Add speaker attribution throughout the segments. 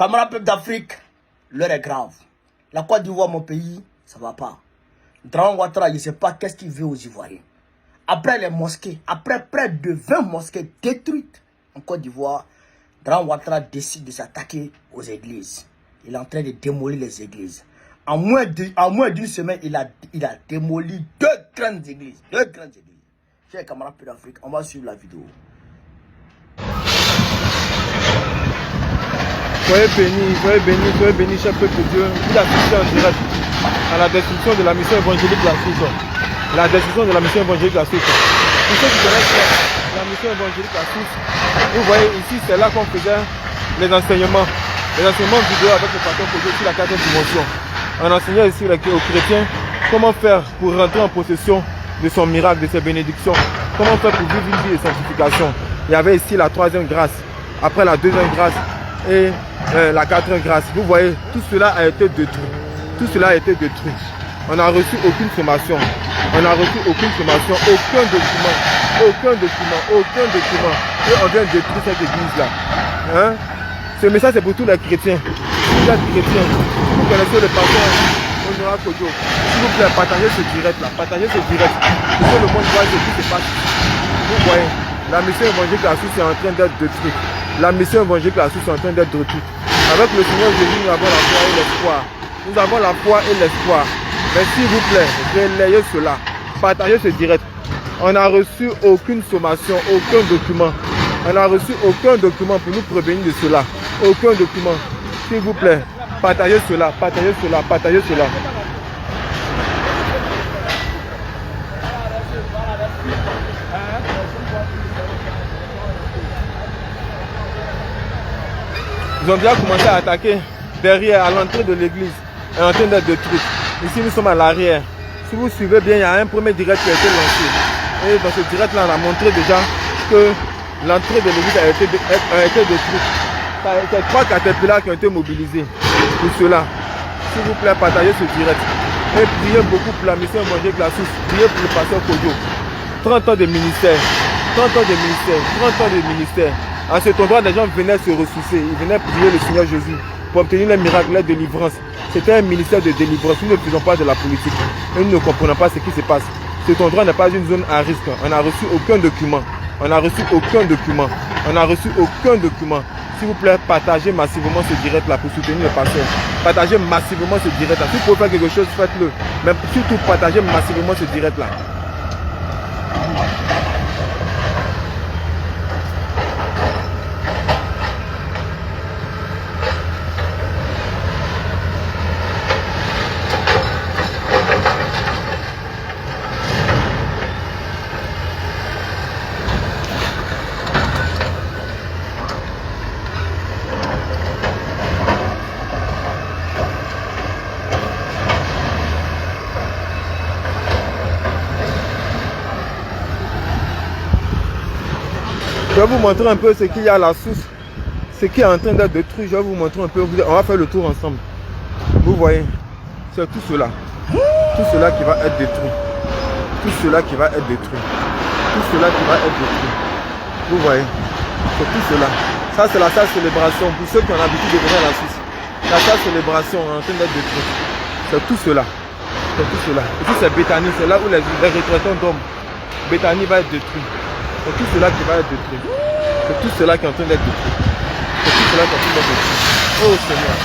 Speaker 1: Camarades peuple d'Afrique, l'heure est grave. La Côte d'Ivoire, mon pays, ça va pas. Dramane Ouattara, je ne sais pas qu'est-ce qu'il veut aux Ivoiriens. Après les mosquées, après près de 20 mosquées détruites en Côte d'Ivoire, Dramane Ouattara décide de s'attaquer aux églises. Il est en train de démolir les églises. En moins d'une semaine, il a démoli deux grandes églises. Chers camarades peuple d'Afrique, on va suivre la vidéo.
Speaker 2: Soyez bénis, cher peuple de Dieu. Il a assisté en direct à la destruction de la mission évangélique La Source. La destruction de la mission évangélique La Source. Pour ceux qui connaissent la mission évangélique La Source, vous voyez ici, c'est là qu'on faisait les enseignements vidéo avec le pasteur Kojo sur la 4e dimension. On enseignait ici aux chrétiens comment faire pour rentrer en possession de son miracle, de ses bénédictions. Comment faire pour vivre une vie de sanctification. Il y avait ici la 3e grâce, après la 2e grâce et la 4e grâce. Vous voyez, tout cela a été détruit. Tout cela a été détruit. On n'a reçu aucune formation. On n'a reçu aucune formation, aucun document. Et on vient détruire cette église-là. Hein? Ce message c'est pour tous les chrétiens. Tous les chrétiens. Vous connaissez le pasteur Honoré Kojo. S'il vous plaît, partagez ce direct-là. Partagez ce direct. Pour que le monde voit ce qui se passe. Vous voyez, la mission évangélique La Source est en train d'être détruite. La mission évangélique La Source est en train d'être détruite. Avec le Seigneur Jésus, nous avons la foi et l'espoir. Nous avons la foi et l'espoir. Mais s'il vous plaît, relayez cela. Partagez ce direct. On n'a reçu aucune sommation, aucun document. On n'a reçu aucun document pour nous prévenir de cela. Aucun document. S'il vous plaît, partagez cela, partagez cela, partagez cela. Ils ont déjà commencé à attaquer derrière, à l'entrée de l'église. Elle est en train d'être détruite. Ici, nous sommes à l'arrière. Si vous suivez bien, il y a un premier direct qui a été lancé. Et dans ce direct-là, on a montré déjà que l'entrée de l'église a été détruite. C'est 3 caterpillars qui ont été mobilisés pour cela. S'il vous plaît, partagez ce direct. Et priez beaucoup pour la mission évangélique La Source. Priez pour le pasteur Kojo. 30 ans de ministère. 30 ans de ministère. 30 ans de ministère. À cet endroit, les gens venaient se ressourcer. Ils venaient prier le Seigneur Jésus pour obtenir les miracles, la délivrance. C'était un ministère de délivrance. Nous ne faisons pas de la politique. Et nous ne comprenons pas ce qui se passe. Cet endroit n'est pas une zone à risque. On n'a reçu aucun document. On n'a reçu aucun document. On n'a reçu aucun document. S'il vous plaît, partagez massivement ce direct-là pour soutenir le pasteur. Partagez massivement ce direct-là. Si vous pouvez faire quelque chose, faites-le. Mais surtout, partagez massivement ce direct-là. Je vais vous montrer un peu ce qu'il y a à La Source, ce qui est en train d'être détruit. Je vais vous montrer un peu. On va faire le tour ensemble. Vous voyez, c'est tout cela. Tout cela qui va être détruit. Tout cela qui va être détruit. Tout cela qui va être détruit. Vous voyez, c'est tout cela. Ça, c'est la salle célébration. Pour ceux qui ont l'habitude de venir à La Source, la salle célébration est en train d'être détruite. C'est tout cela. C'est tout cela. Ici, c'est Béthanie. C'est là où les retraitants dorment. Béthanie va être détruit. C'est tout cela qui va être détruit. C'est tout cela qui est en train d'être détruit. C'est tout cela qui est en train d'être détruit. Oh Seigneur.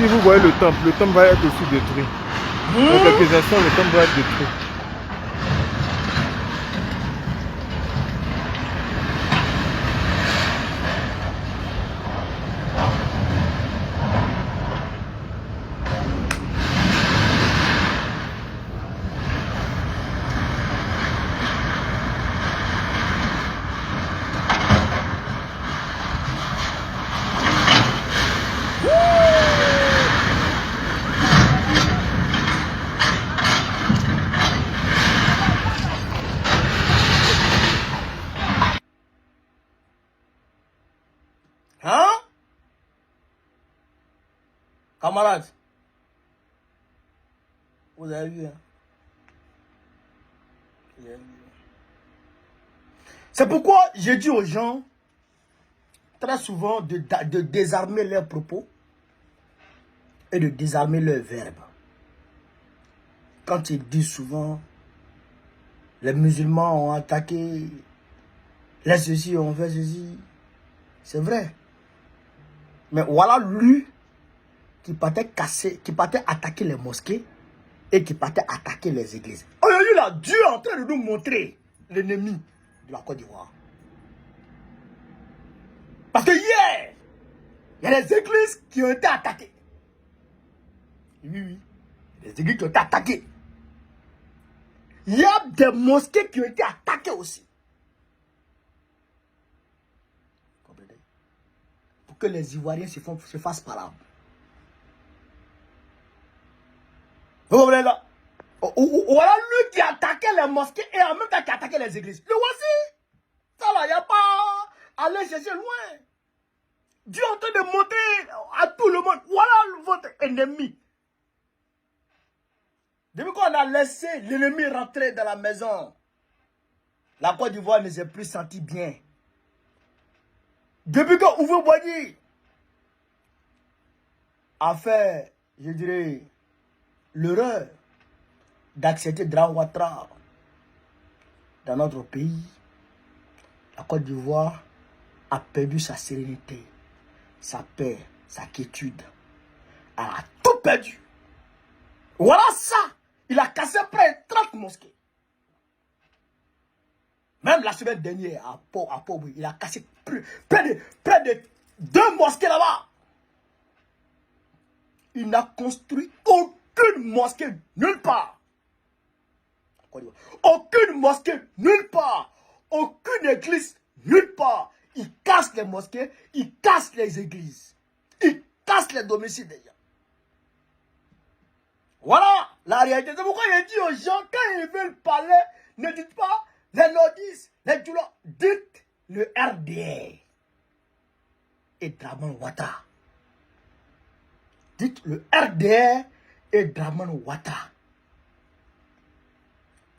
Speaker 2: ici, vous voyez le temple va être aussi détruit. Dans quelques instants, le temple va être détruit.
Speaker 1: Hein? Camarades, vous avez vu, hein? Vous avez vu. C'est pourquoi je dis aux gens, très souvent, de désarmer leurs propos et de désarmer leurs verbes. Quand ils disent souvent, les musulmans ont attaqué, les ceci ont fait ceci, c'est vrai. Mais voilà lui qui partait casser, qui partait attaquer les mosquées et qui partait attaquer les églises. Aujourd'hui, là, Dieu est en train de nous montrer l'ennemi de la Côte d'Ivoire. Parce que hier, il y a des églises qui ont été attaquées. Oui. Les églises qui ont été attaquées. Il y a des mosquées qui ont été attaquées aussi. Comprenez? Pour que les Ivoiriens se fassent parler. Vous comprenez là? Voilà lui qui attaquait les mosquées et en même temps qui attaquait les églises. Le voici. Ça là, il n'y a pas à aller chercher loin. Dieu est en train de montrer à tout le monde. Voilà votre ennemi. Depuis qu'on a laissé l'ennemi rentrer dans la maison, la Côte d'Ivoire ne s'est plus sentie bien. Depuis que Ouvo Boigny a fait, je dirais, l'erreur d'accepter Dran Ouattara dans notre pays, la Côte d'Ivoire a perdu sa sérénité, sa paix, sa quiétude. Elle a tout perdu. Voilà ça. Il a cassé près de 30 mosquées. Même la semaine dernière, à Pau, il a cassé près de 2 mosquées là-bas. Il n'a construit aucune mosquée nulle part. Aucune mosquée nulle part. Aucune église nulle part. Il casse les mosquées, il casse les églises. Il casse les domiciles des gens. Voilà la réalité. C'est pourquoi il dit aux gens, quand ils veulent parler, ne dites pas les nordistes, les djoulas. Dites le RDR et Dramane Ouattara. Dites le RDR et Dramane Ouattara.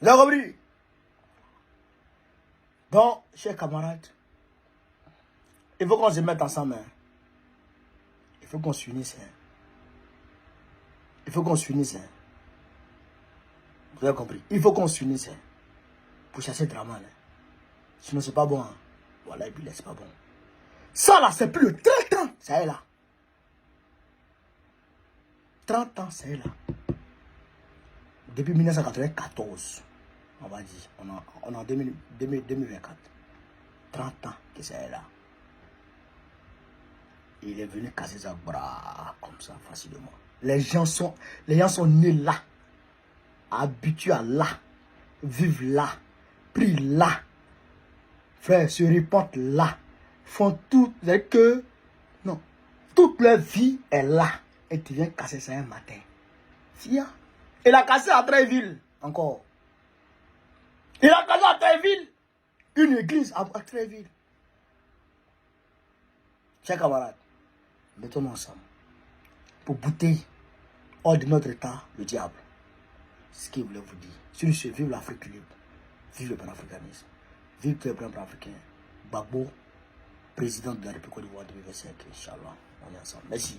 Speaker 1: Vous avez compris? Donc, chers camarades, il faut qu'on se mette ensemble. Hein. Il faut qu'on s'unisse. Hein. Il faut qu'on s'unisse. Hein. Vous avez compris? Il faut qu'on s'unisse hein, pour chasser Dramane. Hein. Sinon, c'est pas bon. Hein. Voilà, et puis là, c'est pas bon. Ça, là, c'est plus de 30 ans. Ça est là. 30 ans, ça est là. Depuis 1994, on va dire. On est en 2024. 30 ans que ça est là. Il est venu casser sa bras comme ça, facilement. Les gens sont nés là, habitués à là, vivent là, prient là, frère, se répandent là, font tout, que, non, toute leur vie est là, et tu viens casser ça un matin. Tiens, il a cassé à Tréville, encore. Il a cassé à Tréville, une église à Tréville. Chers camarades, mettons-nous ensemble pour bouter hors de notre état le diable. C'est ce qu'il voulait vous dire. Sur ce, vive l'Afrique libre, vive le panafricanisme, vive le plan africain. Gbagbo, président de la République d'Ivoire 2025, Inch'Allah. On est ensemble. Merci.